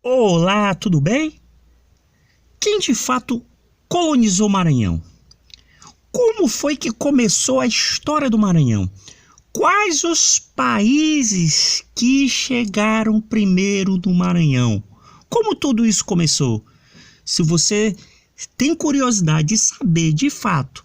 Olá, tudo bem? Quem de fato colonizou o Maranhão? Como foi que começou a história do Maranhão? Quais os países que chegaram primeiro no Maranhão? Como tudo isso começou? Se você tem curiosidade de saber de fato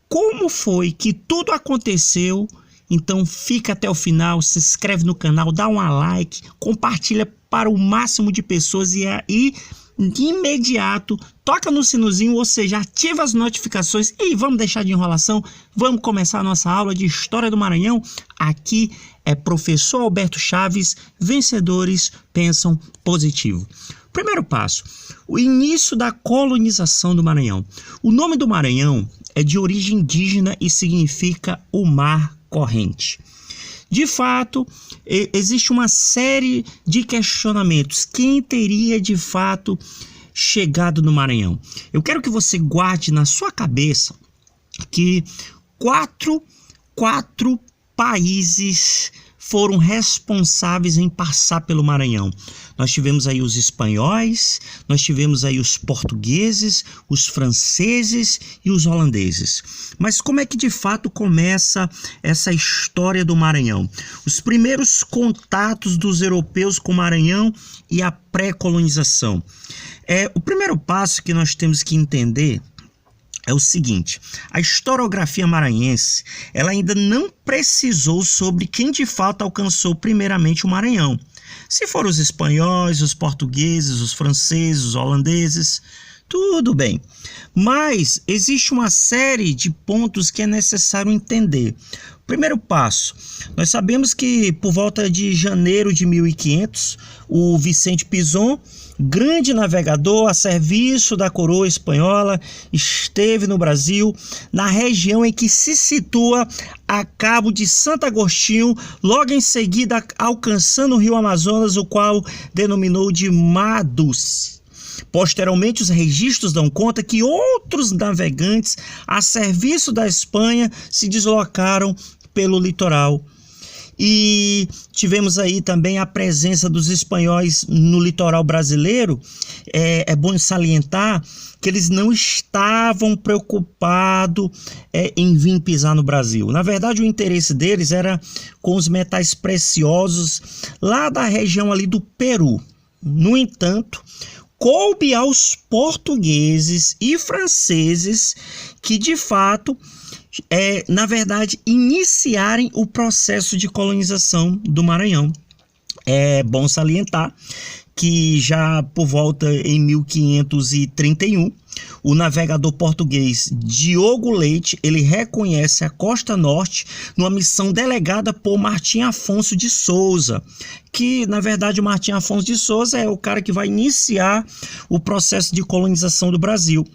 como foi que tudo aconteceu, então fica até o final, se inscreve no canal, dá um like, compartilha para o máximo de pessoas e de imediato toca no sinozinho, ou seja, ativa as notificações e vamos deixar de enrolação, vamos começar a nossa aula de História do Maranhão. Aqui é professor Alberto Chaves, vencedores pensam positivo. Primeiro passo, o início da colonização do Maranhão. O nome do Maranhão é de origem indígena e significa o mar corrente. De fato, existe uma série de questionamentos. Quem teria de fato chegado no Maranhão? Eu quero que você guarde na sua cabeça que quatro países foram responsáveis em passar pelo Maranhão. Nós tivemos aí os espanhóis, nós tivemos aí os portugueses, os franceses e os holandeses. Mas como é que de fato começa essa história do Maranhão? Os primeiros contatos dos europeus com o Maranhão e a pré-colonização. O primeiro passo que nós temos que entender é o seguinte: a historiografia maranhense, ela ainda não precisou sobre quem de fato alcançou primeiramente o Maranhão. Se foram os espanhóis, os portugueses, os franceses, os holandeses, tudo bem. Mas existe uma série de pontos que é necessário entender. Primeiro passo, nós sabemos que por volta de janeiro de 1500, o Vicente Pinzón, grande navegador a serviço da coroa espanhola, esteve no Brasil, na região em que se situa a Cabo de Santo Agostinho, logo em seguida alcançando o rio Amazonas, o qual denominou de Mar Doce. Posteriormente, os registros dão conta que outros navegantes a serviço da Espanha se deslocaram pelo litoral. E tivemos aí também a presença dos espanhóis no litoral brasileiro. É bom salientar que eles não estavam preocupados em vir pisar no Brasil. Na verdade, o interesse deles era com os metais preciosos lá da região ali do Peru. No entanto, coube aos portugueses e franceses que, de fato, na verdade, iniciarem o processo de colonização do Maranhão. É bom salientar que já por volta em 1531, o navegador português Diogo Leite, ele reconhece a costa norte numa missão delegada por Martim Afonso de Souza, que na verdade o Martim Afonso de Souza é o cara que vai iniciar o processo de colonização do Brasil.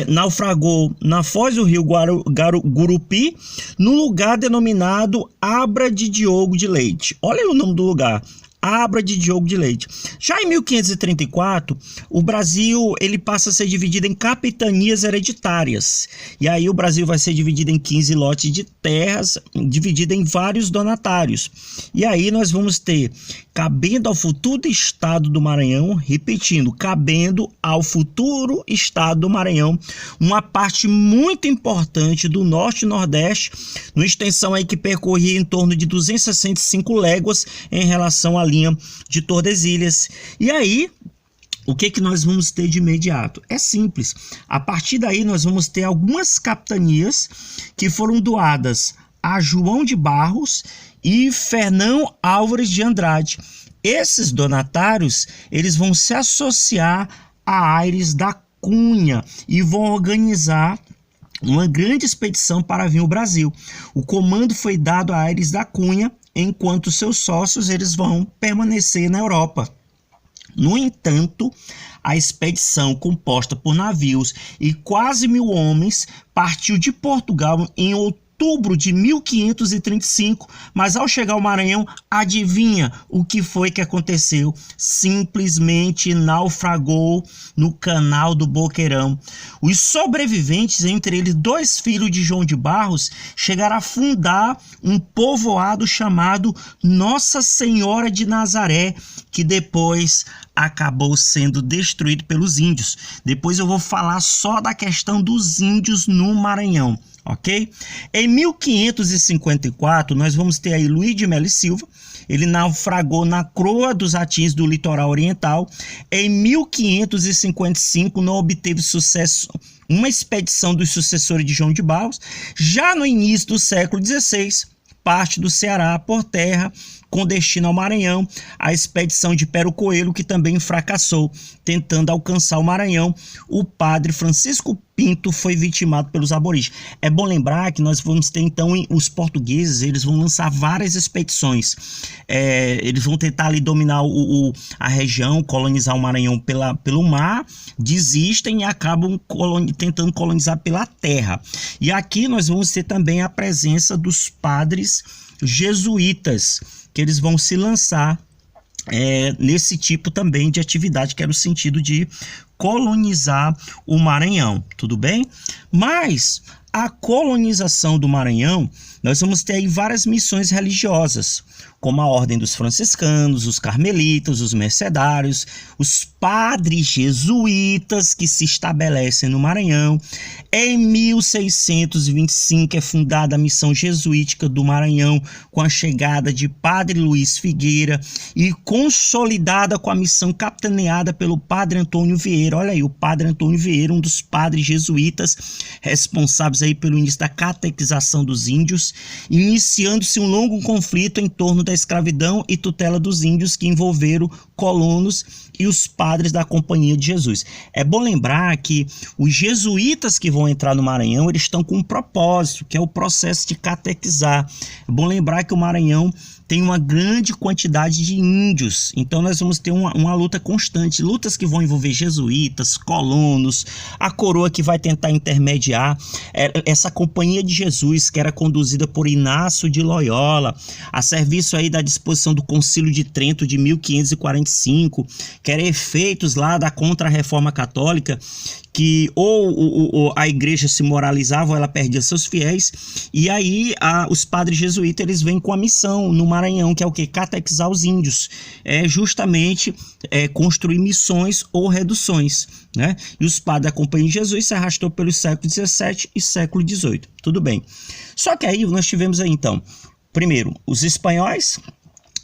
Naufragou na foz do rio Gurupi, no lugar denominado Abra de Diogo de Leite. Olha aí o nome do lugar, Abra de Diogo de Leite. Já em 1534, o Brasil ele passa a ser dividido em capitanias hereditárias. E aí o Brasil vai ser dividido em 15 lotes de terras, dividido em vários donatários. E aí nós vamos ter, cabendo ao futuro estado do Maranhão, repetindo, cabendo ao futuro estado do Maranhão, uma parte muito importante do norte e nordeste, numa extensão aí que percorria em torno de 265 léguas em relação à linha de Tordesilhas. E aí, o que nós vamos ter de imediato? É simples. A partir daí nós vamos ter algumas capitanias que foram doadas a João de Barros e Fernão Álvares de Andrade. Esses donatários, eles vão se associar a Aires da Cunha e vão organizar uma grande expedição para vir ao Brasil. O comando foi dado a Aires da Cunha, enquanto seus sócios eles vão permanecer na Europa. No entanto, a expedição, composta por navios e quase 1000 homens, partiu de Portugal em outubro outubro de 1535, mas ao chegar ao Maranhão, adivinha o que foi que aconteceu? Simplesmente naufragou no canal do Boqueirão. Os sobreviventes, entre eles 2 filhos de João de Barros, chegaram a fundar um povoado chamado Nossa Senhora de Nazaré, que depois acabou sendo destruído pelos índios. Depois eu vou falar só da questão dos índios no Maranhão, ok? Em 1554, nós vamos ter aí Luiz de Melo e Silva. Ele naufragou na Croa dos Atins do litoral oriental. Em 1555, não obteve sucesso uma expedição dos sucessores de João de Barros. Já no início do século XVI, parte do Ceará por terra, com destino ao Maranhão, a expedição de Pero Coelho, que também fracassou, tentando alcançar o Maranhão. O padre Francisco Pinto foi vitimado pelos aborígenes. É bom lembrar que nós vamos ter, então, os portugueses, eles vão lançar várias expedições. Eles vão tentar ali dominar a região, colonizar o Maranhão pelo mar, desistem e acabam tentando colonizar pela terra. E aqui nós vamos ter também a presença dos padres jesuítas, que eles vão se lançar nesse tipo também de atividade, que era o sentido de colonizar o Maranhão, tudo bem? Mas a colonização do Maranhão, nós vamos ter aí várias missões religiosas, como a Ordem dos Franciscanos, os Carmelitas, os Mercedários, os padres jesuítas que se estabelecem no Maranhão. Em 1625 é fundada a Missão Jesuítica do Maranhão, com a chegada de Padre Luiz Figueira, e consolidada com a missão capitaneada pelo Padre Antônio Vieira. Olha aí, o Padre Antônio Vieira, um dos padres jesuítas responsáveis aí pelo início da catequização dos índios, iniciando-se um longo conflito em torno da escravidão e tutela dos índios, que envolveram colonos e os padres da Companhia de Jesus. É bom lembrar que os jesuítas que vão entrar no Maranhão, eles estão com um propósito, que é o processo de catequizar. É bom lembrar que o Maranhão tem uma grande quantidade de índios, então nós vamos ter uma luta constante, lutas que vão envolver jesuítas, colonos, a coroa que vai tentar intermediar, essa Companhia de Jesus, que era conduzida por Inácio de Loyola, a serviço aí da disposição do Concílio de Trento de 1545, que era efeitos lá da Contra-Reforma Católica, que ou a igreja se moralizava ou ela perdia seus fiéis, e aí os padres jesuítas, eles vêm com a missão no Maranhão, que é o que? Catequizar os índios, justamente construir missões ou reduções, né? E os padres da Companhia de Jesus se arrastou pelos séculos XVII e século XVIII, tudo bem. Só que aí nós tivemos aí, então, primeiro, os espanhóis.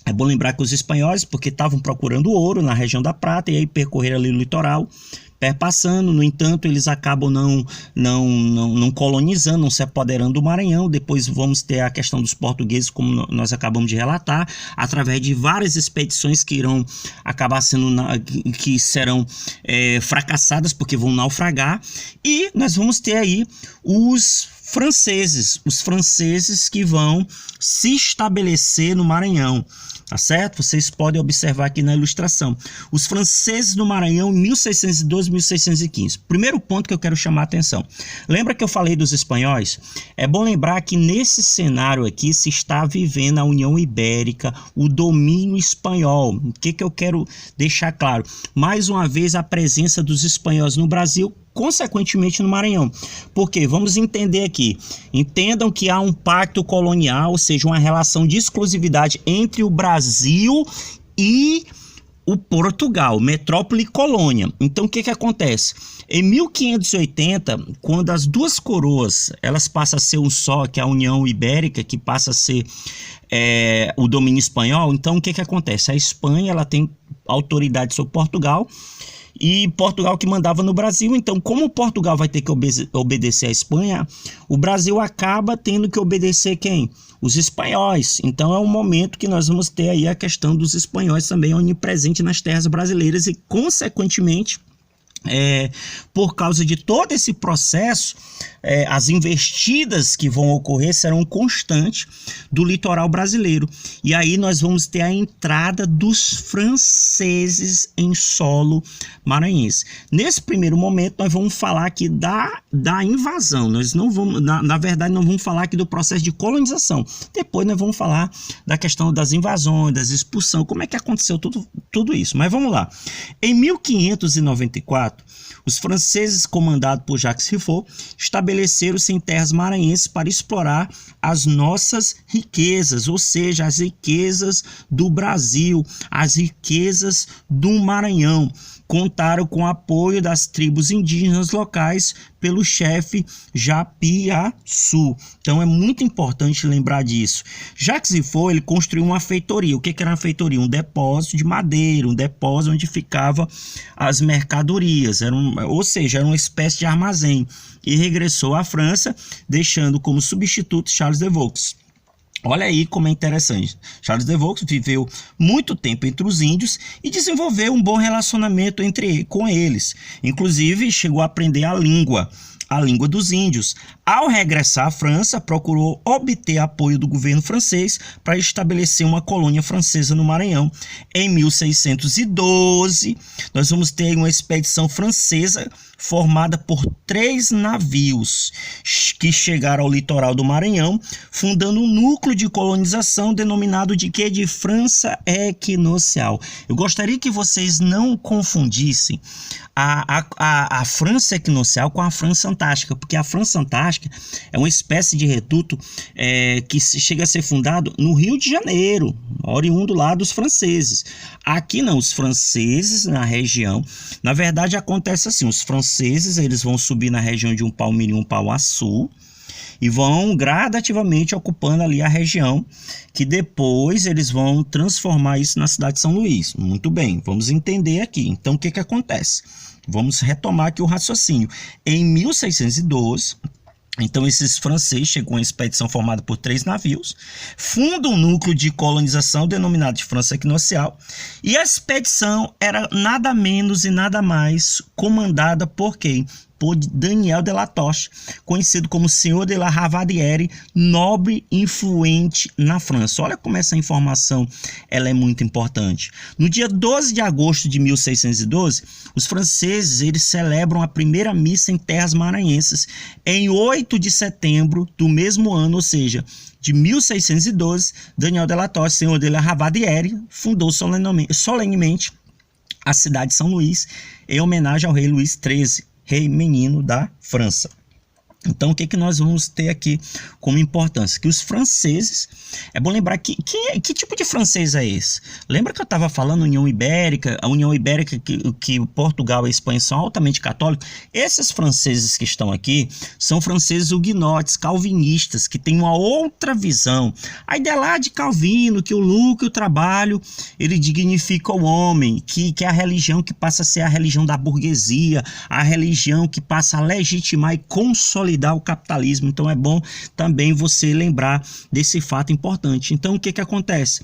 É bom lembrar que os espanhóis, porque estavam procurando ouro na região da Prata, e aí percorreram ali o litoral, perpassando. No entanto, eles acabam não colonizando, não se apoderando do Maranhão. Depois vamos ter a questão dos portugueses, como nós acabamos de relatar, através de várias expedições que irão acabar que serão fracassadas, porque vão naufragar. E nós vamos ter aí os franceses que vão se estabelecer no Maranhão, tá certo? Vocês podem observar aqui na ilustração. Os franceses no Maranhão em 1612, 1615. Primeiro ponto que eu quero chamar a atenção. Lembra que eu falei dos espanhóis? É bom lembrar que nesse cenário aqui se está vivendo a União Ibérica, o domínio espanhol. O que eu quero deixar claro? Mais uma vez, a presença dos espanhóis no Brasil, consequentemente no Maranhão. Porque vamos entender aqui, entendam que há um pacto colonial, ou seja, uma relação de exclusividade entre o Brasil e o Portugal, metrópole e colônia. Então o que acontece? Em 1580, quando as duas coroas elas passam a ser um só, que é a União Ibérica, que passa a ser o domínio espanhol, então o que acontece? A Espanha ela tem autoridade sobre Portugal, e Portugal que mandava no Brasil. Então, como Portugal vai ter que obedecer à Espanha, o Brasil acaba tendo que obedecer quem? Os espanhóis. Então, é um momento que nós vamos ter aí a questão dos espanhóis também onipresente nas terras brasileiras e, consequentemente, Por causa de todo esse processo, as investidas que vão ocorrer serão constantes do litoral brasileiro. E aí nós vamos ter a entrada dos franceses em solo maranhense. Nesse primeiro momento, nós vamos falar aqui da invasão. Nós não vamos, na verdade, não vamos falar aqui do processo de colonização. Depois nós vamos falar da questão das invasões, das expulsões, como é que aconteceu tudo isso. Mas vamos lá. Em 1594, os franceses, comandados por Jacques Rifaud, estabeleceram-se em terras maranhenses para explorar as nossas riquezas, ou seja, as riquezas do Brasil, as riquezas do Maranhão. Contaram com o apoio das tribos indígenas locais pelo chefe Japiaçu. Então é muito importante lembrar disso. Jacques Rifaud, ele construiu uma feitoria. O que era uma feitoria? Um depósito de madeira, um depósito onde ficavam as mercadorias, ou seja, era uma espécie de armazém. E regressou à França, deixando como substituto Charles de Vaux. Olha aí como é interessante. Charles de Vaux viveu muito tempo entre os índios e desenvolveu um bom relacionamento com eles. Inclusive, chegou a aprender a língua dos índios. Ao regressar à França, procurou obter apoio do governo francês para estabelecer uma colônia francesa no Maranhão. Em 1612, nós vamos ter uma expedição francesa formada por 3 navios que chegaram ao litoral do Maranhão, fundando um núcleo de colonização denominado de quê? De França Equinocial. Eu gostaria que vocês não confundissem a França Equinocial com a França Antártica, porque a França Antártica é uma espécie de reduto que chega a ser fundado no Rio de Janeiro, oriundo lá dos franceses. Aqui não, os franceses na região, na verdade acontece assim, os franceses eles vão subir na região de um Palmirim, um Pauaçu, e vão gradativamente ocupando ali a região, que depois eles vão transformar isso na cidade de São Luís. Muito bem, vamos entender aqui. Então, o que acontece? Vamos retomar aqui o raciocínio. Em 1612, então esses franceses chegam a uma expedição formada por 3 navios, fundam um núcleo de colonização denominado de França Equinocial, e a expedição era nada menos e nada mais comandada por quem? Por Daniel de La Toche, conhecido como Senhor de la Ravadière, nobre influente na França. Olha como essa informação ela é muito importante. No dia 12 de agosto de 1612, os franceses eles celebram a primeira missa em terras maranhenses. Em 8 de setembro do mesmo ano, ou seja, de 1612, Daniel de La Toche, Senhor de la Ravadière, fundou solenemente a cidade de São Luís, em homenagem ao rei Luís XIII, rei menino da França. Então, o que nós vamos ter aqui como importância? Que os franceses, é bom lembrar que tipo de francês é esse? Lembra que eu estava falando União Ibérica, a União Ibérica que Portugal e a Espanha são altamente católicos? Esses franceses que estão aqui são franceses huguenotes, calvinistas, que têm uma outra visão. A ideia lá de Calvino, que o lucro e o trabalho, ele dignifica o homem, que é a religião que passa a ser a religião da burguesia, a religião que passa a legitimar e consolidar o capitalismo. Então é bom também você lembrar desse fato importante. Então o que acontece?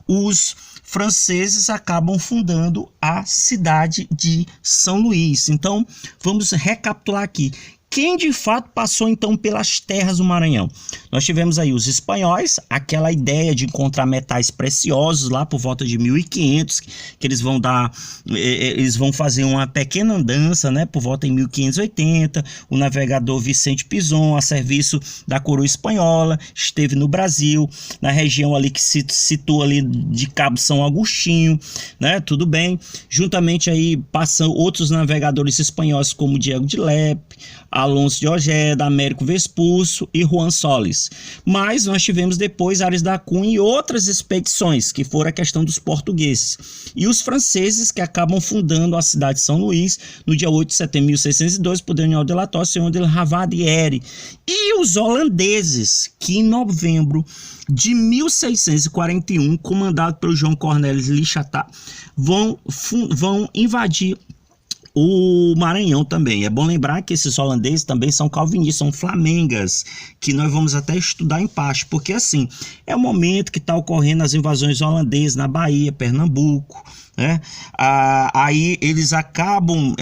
Os franceses acabam fundando a cidade de São Luís. Então vamos recapitular aqui. Quem de fato passou então pelas terras do Maranhão? Nós tivemos aí os espanhóis, aquela ideia de encontrar metais preciosos lá por volta de 1500, que eles vão fazer uma pequena andança, né, por volta em 1580. O navegador Vicente Pinzon, a serviço da coroa espanhola, esteve no Brasil, na região ali que se situa ali de Cabo São Agostinho, né, tudo bem. Juntamente aí passam outros navegadores espanhóis como Diego de Lepe, Alonso de Ojeda, Américo Vespúcio e Juan Solis. Mas nós tivemos depois Ares da Cunha e outras expedições, que foram a questão dos portugueses. E os franceses que acabam fundando a cidade de São Luís no dia 8 de setembro de 1612 por Daniel de La Toche, Senhor de la Ravadière. E os holandeses que em novembro de 1641, comandado pelo João Cornelis Lichatá, vão invadir o Maranhão também. É bom lembrar que esses holandeses também são calvinistas, são flamengas, que nós vamos até estudar em parte, porque assim, é o momento que está ocorrendo as invasões holandesas na Bahia, Pernambuco, né? Aí eles acabam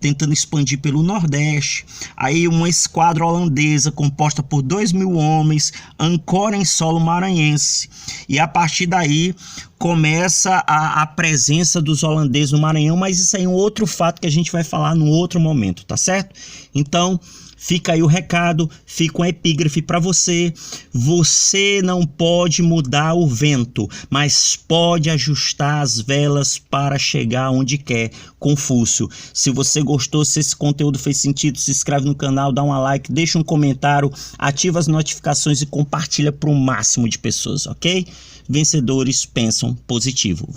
tentando expandir pelo Nordeste. Aí uma esquadra holandesa composta por 2.000 homens ancora em solo maranhense, e a partir daí começa a presença dos holandeses no Maranhão, mas isso aí é um outro fato que a gente vai falar num outro momento, tá certo? Então fica aí o recado, fica um epígrafe para você. Você não pode mudar o vento, mas pode ajustar as velas para chegar onde quer. Confúcio. Se você gostou, se esse conteúdo fez sentido, se inscreve no canal, dá um like, deixa um comentário, ativa as notificações e compartilha para o máximo de pessoas, ok? Vencedores pensam positivo.